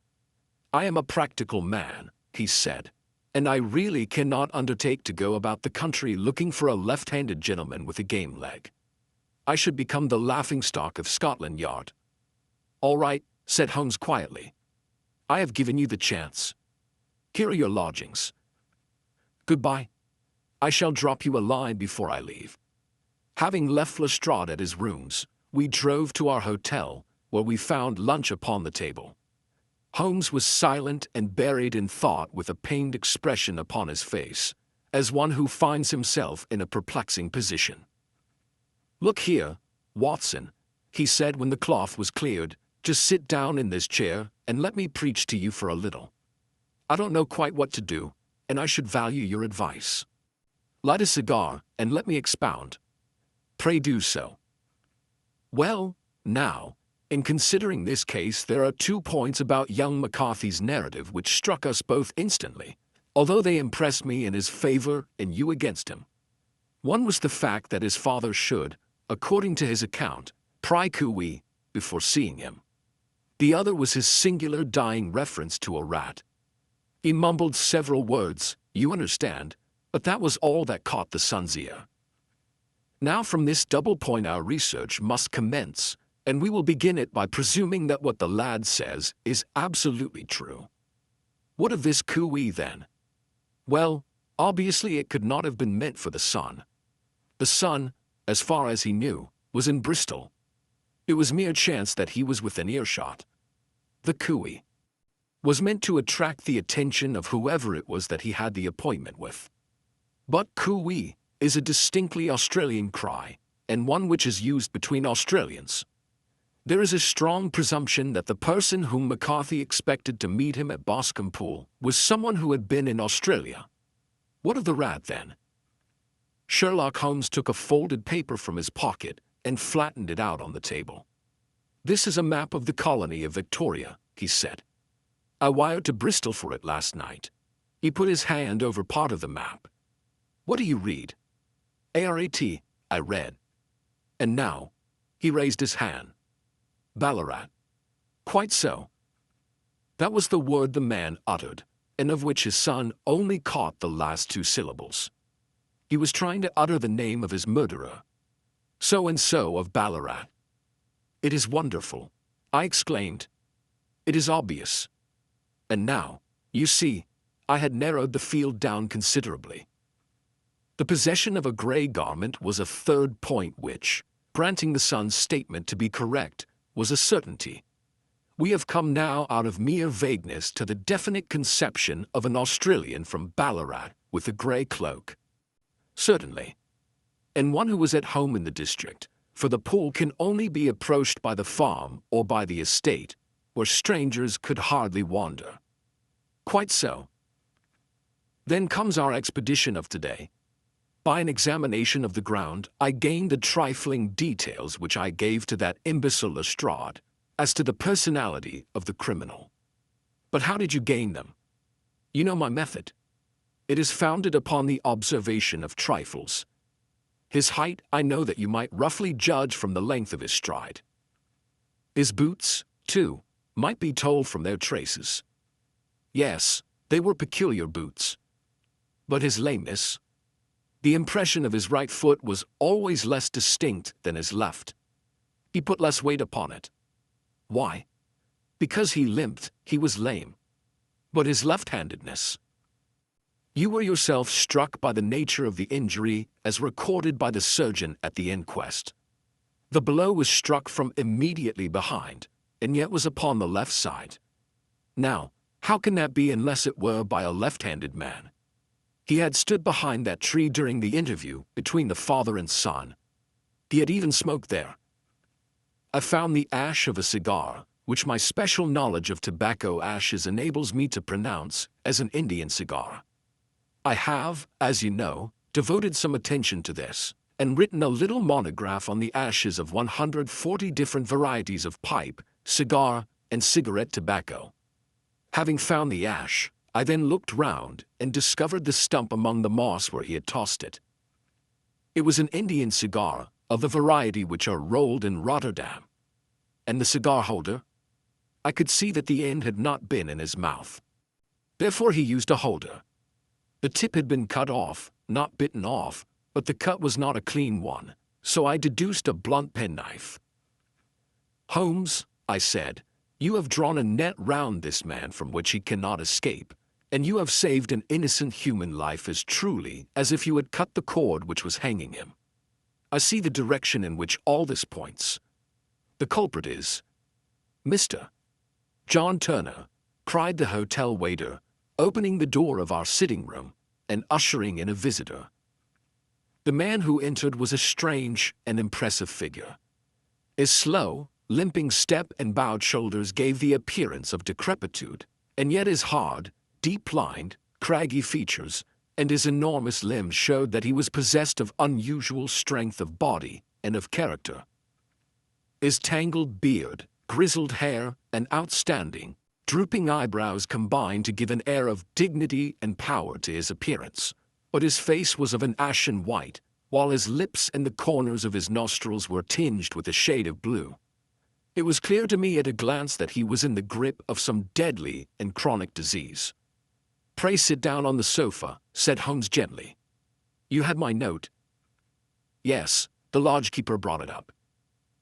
"I am a practical man," he said, "and I really cannot undertake to go about the country looking for a left-handed gentleman with a game leg. I should become the laughingstock of Scotland Yard." "All right," said Holmes quietly. "I have given you the chance. Here are your lodgings. Goodbye. I shall drop you a line before I leave." Having left Lestrade at his rooms, we drove to our hotel, where we found lunch upon the table. Holmes was silent and buried in thought with a pained expression upon his face, as one who finds himself in a perplexing position. "Look here, Watson," he said when the cloth was cleared, "just sit down in this chair and let me preach to you for a little. I don't know quite what to do, and I should value your advice. Light a cigar and let me expound." "Pray do so." "Well, now, in considering this case, there are 2 points about young McCarthy's narrative which struck us both instantly, although they impressed me in his favor and you against him. One was the fact that his father should, according to his account, pry Cooey before seeing him. The other was his singular dying reference to a rat. He mumbled several words, you understand, but that was all that caught the son's ear. Now from this double point our research must commence, and we will begin it by presuming that what the lad says is absolutely true. What of this Cooey then? Well, obviously it could not have been meant for the son. The son, as far as he knew, was in Bristol. It was mere chance that he was within earshot. The Cooey was meant to attract the attention of whoever it was that he had the appointment with. But Cooey is a distinctly Australian cry, and one which is used between Australians. There is a strong presumption that the person whom McCarthy expected to meet him at Boscombe Pool was someone who had been in Australia. What of the rat, then? Sherlock Holmes took a folded paper from his pocket and flattened it out on the table. "This is a map of the colony of Victoria," he said. "I wired to Bristol for it last night." He put his hand over part of the map. "What do you read?" "ARAT," I read. "And now?" He raised his hand. "Ballarat." "Quite so." That was the word the man uttered, and of which his son only caught the last two syllables. He was trying to utter the name of his murderer. "So-and-so of Ballarat." "It is wonderful," I exclaimed. "It is obvious. And now, you see, I had narrowed the field down considerably." The possession of a grey garment was a third point which, granting the son's statement to be correct, was a certainty. We have come now out of mere vagueness to the definite conception of an Australian from Ballarat with a grey cloak. Certainly. And one who was at home in the district, for the pool can only be approached by the farm or by the estate, where strangers could hardly wander. Quite so. Then comes our expedition of today. By an examination of the ground, I gained the trifling details which I gave to that imbecile Lestrade, as to the personality of the criminal. But how did you gain them? You know my method. It is founded upon the observation of trifles. His height, I know that you might roughly judge from the length of his stride. His boots, too, might be told from their traces. Yes, they were peculiar boots. But his lameness? The impression of his right foot was always less distinct than his left. He put less weight upon it. Why? Because he limped, he was lame. But his left-handedness? You were yourself struck by the nature of the injury as recorded by the surgeon at the inquest. The blow was struck from immediately behind, and yet was upon the left side. Now, how can that be unless it were by a left-handed man? He had stood behind that tree during the interview between the father and son. He had even smoked there. I found the ash of a cigar, which my special knowledge of tobacco ashes enables me to pronounce as an Indian cigar. I have, as you know, devoted some attention to this, and written a little monograph on the ashes of 140 different varieties of pipe, cigar, and cigarette tobacco. Having found the ash, I then looked round and discovered the stump among the moss where he had tossed it. It was an Indian cigar, of the variety which are rolled in Rotterdam. And the cigar holder? I could see that the end had not been in his mouth. Therefore he used a holder. The tip had been cut off, not bitten off, but the cut was not a clean one, so I deduced a blunt penknife. "Holmes," I said, "you have drawn a net round this man from which he cannot escape, and you have saved an innocent human life as truly as if you had cut the cord which was hanging him. I see the direction in which all this points. The culprit is Mr. John Turner," cried the hotel waiter, opening the door of our sitting room and ushering in a visitor. The man who entered was a strange and impressive figure. His slow, limping step and bowed shoulders gave the appearance of decrepitude, and yet his hard, deep-lined, craggy features and his enormous limbs showed that he was possessed of unusual strength of body and of character. His tangled beard, grizzled hair, and outstanding, drooping eyebrows combined to give an air of dignity and power to his appearance, but his face was of an ashen white, while his lips and the corners of his nostrils were tinged with a shade of blue. It was clear to me at a glance that he was in the grip of some deadly and chronic disease. "Pray sit down on the sofa," said Holmes gently. "You had my note?" "Yes, the lodgekeeper brought it up.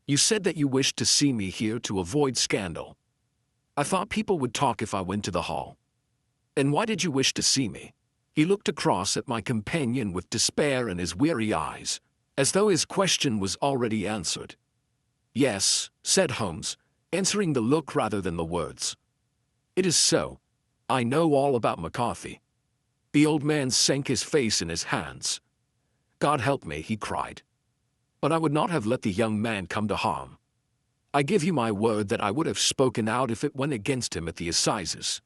You said that you wished to see me here to avoid scandal. I thought people would talk if I went to the hall." "And why did you wish to see me?" He looked across at my companion with despair in his weary eyes, as though his question was already answered. "Yes," said Holmes, answering the look rather than the words. "It is so. I know all about McCarthy." The old man sank his face in his hands. "God help me," he cried. "But I would not have let the young man come to harm. I give you my word that I would have spoken out if it went against him at the assizes."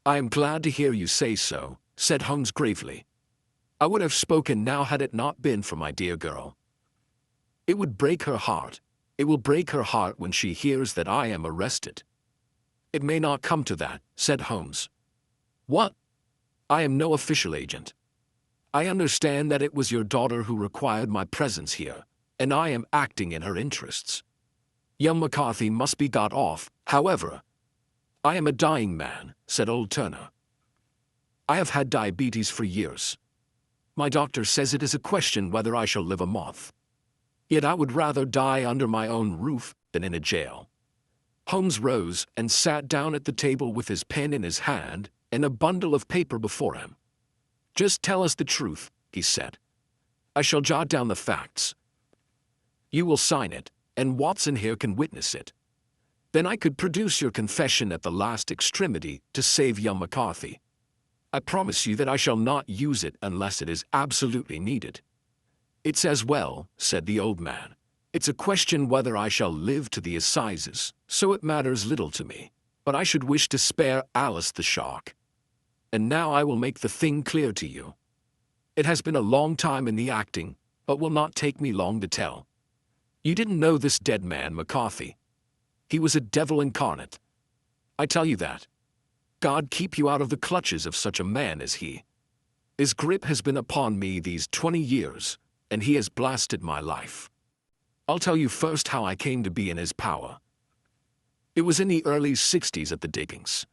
"I am glad to hear you say so," said Holmes gravely. "I would have spoken now had it not been for my dear girl. It would break her heart, It will break her heart when she hears that I am arrested." "It may not come to that," said Holmes. "What? I am no official agent. I understand that it was your daughter who required my presence here, and I am acting in her interests. Young McCarthy must be got off, however." "I am a dying man," said old Turner. "I have had diabetes for years. My doctor says it is a question whether I shall live a month. Yet I would rather die under my own roof than in a jail." Holmes rose and sat down at the table with his pen in his hand and a bundle of paper before him. "Just tell us the truth," he said. "I shall jot down the facts. You will sign it, and Watson here can witness it. Then I could produce your confession at the last extremity to save young McCarthy. I promise you that I shall not use it unless it is absolutely needed." "It's as well," said the old man. "It's a question whether I shall live to the assizes, so it matters little to me. But I should wish to spare Alice the shark. And now I will make the thing clear to you. It has been a long time in the acting, but will not take me long to tell. You didn't know this dead man, McCarthy. He was a devil incarnate. I tell you that. God keep you out of the clutches of such a man as he. His grip has been upon me these 20 years, and he has blasted my life. I'll tell you first how I came to be in his power. It was in the early 60s at the diggings.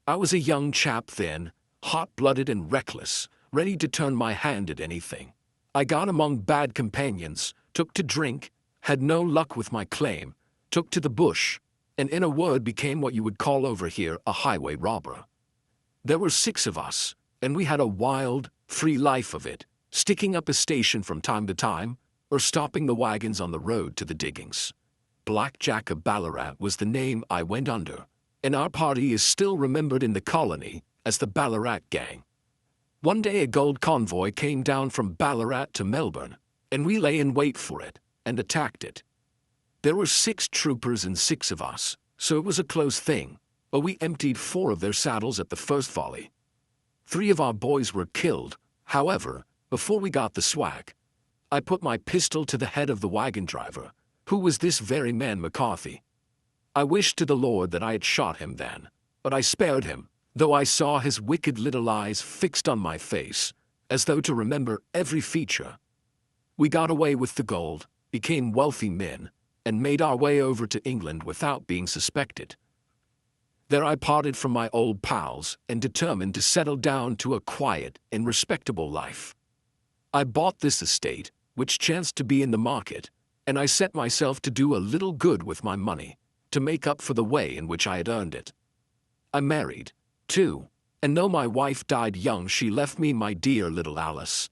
I was a young chap then, hot-blooded and reckless, ready to turn my hand at anything. I got among bad companions, took to drink, had no luck with my claim, took to the bush, and in a word became what you would call over here a highway robber. There were 6 of us, and we had a wild, free life of it, sticking up a station from time to time, or stopping the wagons on the road to the diggings. Black Jack of Ballarat was the name I went under, and our party is still remembered in the colony as the Ballarat Gang. One day a gold convoy came down from Ballarat to Melbourne, and we lay in wait for it, and attacked it. There were 6 troopers and 6 of us, so it was a close thing, but we emptied 4 of their saddles at the first volley. 3 of our boys were killed, however, before we got the swag. I put my pistol to the head of the wagon driver, who was this very man McCarthy. I wished to the Lord that I had shot him then, but I spared him, though I saw his wicked little eyes fixed on my face, as though to remember every feature. We got away with the gold, became wealthy men, and made our way over to England without being suspected. There I parted from my old pals and determined to settle down to a quiet and respectable life. I bought this estate, which chanced to be in the market, and I set myself to do a little good with my money, to make up for the way in which I had earned it. I married, too, and though my wife died young, she left me my dear little Alice.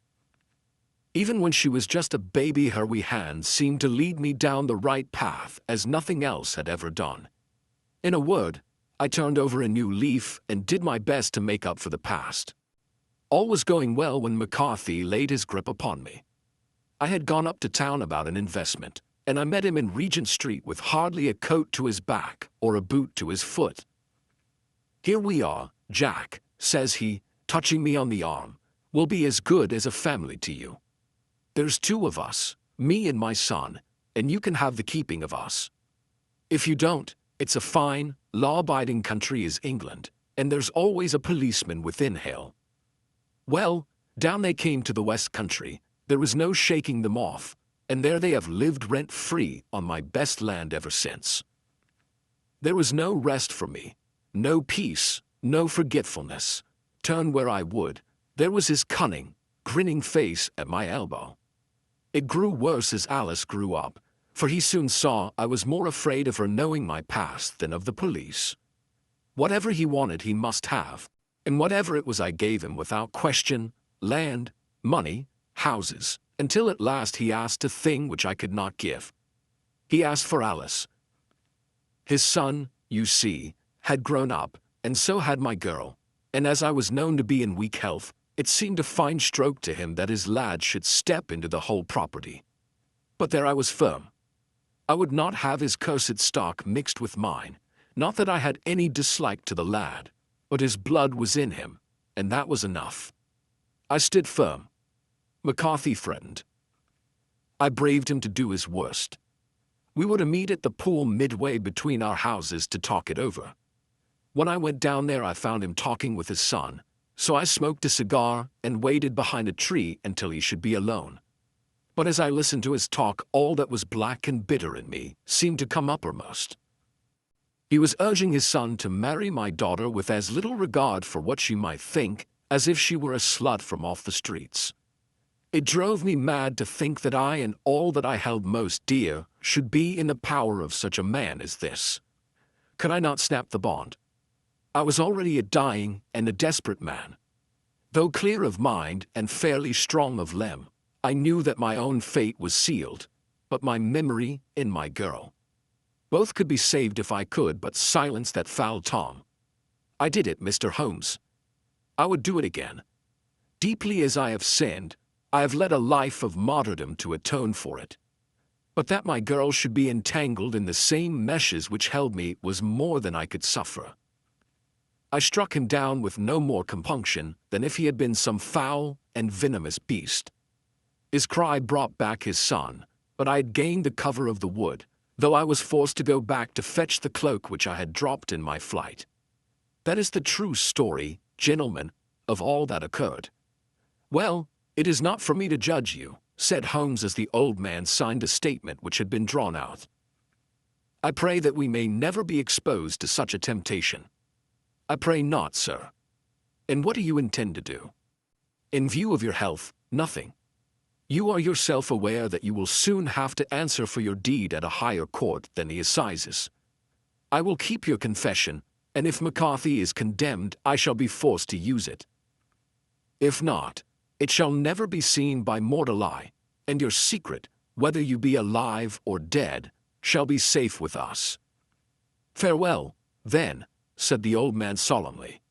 Even when she was just a baby, her wee hands seemed to lead me down the right path as nothing else had ever done. In a word, I turned over a new leaf and did my best to make up for the past. All was going well when McCarthy laid his grip upon me. I had gone up to town about an investment, and I met him in Regent Street with hardly a coat to his back or a boot to his foot. "Here we are, Jack," says he, touching me on the arm. "We'll be as good as a family to you. There's 2 of us, me and my son, and you can have the keeping of us. If you don't, it's a fine, law-abiding country is England, and there's always a policeman within hail." Well, down they came to the West Country. There was no shaking them off, and there they have lived rent-free on my best land ever since. There was no rest for me, no peace, no forgetfulness. Turn where I would, there was his cunning, grinning face at my elbow. It grew worse as Alice grew up, for he soon saw I was more afraid of her knowing my past than of the police. Whatever he wanted he must have, and whatever it was I gave him without question, land, money, houses, until at last he asked a thing which I could not give. He asked for Alice. His son, you see, had grown up, and so had my girl, and as I was known to be in weak health, it seemed a fine stroke to him that his lad should step into the whole property. But there I was firm. I would not have his cursed stock mixed with mine, not that I had any dislike to the lad, but his blood was in him, and that was enough. I stood firm. McCarthy threatened. I braved him to do his worst. We were to meet at the pool midway between our houses to talk it over. When I went down there, I found him talking with his son, so I smoked a cigar and waited behind a tree until he should be alone. But as I listened to his talk, all that was black and bitter in me seemed to come uppermost. He was urging his son to marry my daughter with as little regard for what she might think as if she were a slut from off the streets. It drove me mad to think that I and all that I held most dear should be in the power of such a man as this. Could I not snap the bond? I was already a dying and a desperate man. Though clear of mind and fairly strong of limb, I knew that my own fate was sealed, but my memory and my girl. Both could be saved if I could but silence that foul Tom. I did it, Mr. Holmes. I would do it again. Deeply as I have sinned, I have led a life of martyrdom to atone for it. But that my girl should be entangled in the same meshes which held me was more than I could suffer. I struck him down with no more compunction than if he had been some foul and venomous beast. His cry brought back his son, but I had gained the cover of the wood, though I was forced to go back to fetch the cloak which I had dropped in my flight. That is the true story, gentlemen, of all that occurred. Well, it is not for me to judge you, said Holmes as the old man signed a statement which had been drawn out. I pray that we may never be exposed to such a temptation. I pray not, sir. And what do you intend to do? In view of your health, nothing. You are yourself aware that you will soon have to answer for your deed at a higher court than the assizes. I will keep your confession, and if McCarthy is condemned, I shall be forced to use it. If not, it shall never be seen by mortal eye, and your secret, whether you be alive or dead, shall be safe with us. Farewell, then, said the old man solemnly.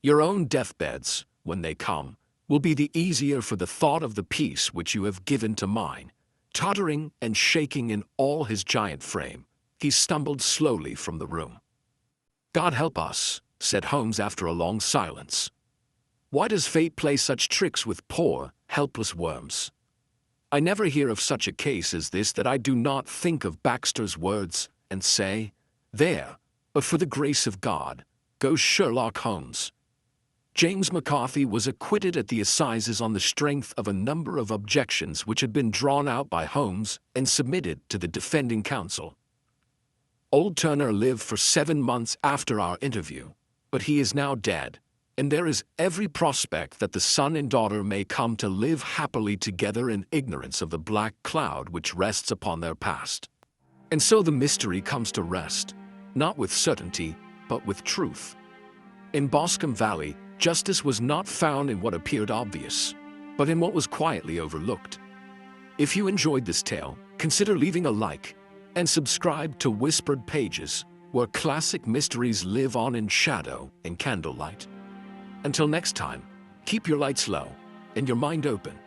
Your own deathbeds, when they come, will be the easier for the thought of the peace which you have given to mine. Tottering and shaking in all his giant frame, he stumbled slowly from the room. God help us, said Holmes after a long silence. Why does fate play such tricks with poor, helpless worms? I never hear of such a case as this that I do not think of Baxter's words and say, there, but for the grace of God, goes Sherlock Holmes. James McCarthy was acquitted at the assizes on the strength of a number of objections which had been drawn out by Holmes and submitted to the defending counsel. Old Turner lived for 7 months after our interview, but he is now dead, and there is every prospect that the son and daughter may come to live happily together in ignorance of the black cloud which rests upon their past. And so the mystery comes to rest, not with certainty, but with truth. In Boscombe Valley, justice was not found in what appeared obvious, but in what was quietly overlooked. If you enjoyed this tale, consider leaving a like and subscribe to Whispered Pages, where classic mysteries live on in shadow and candlelight. Until next time, keep your lights low and your mind open.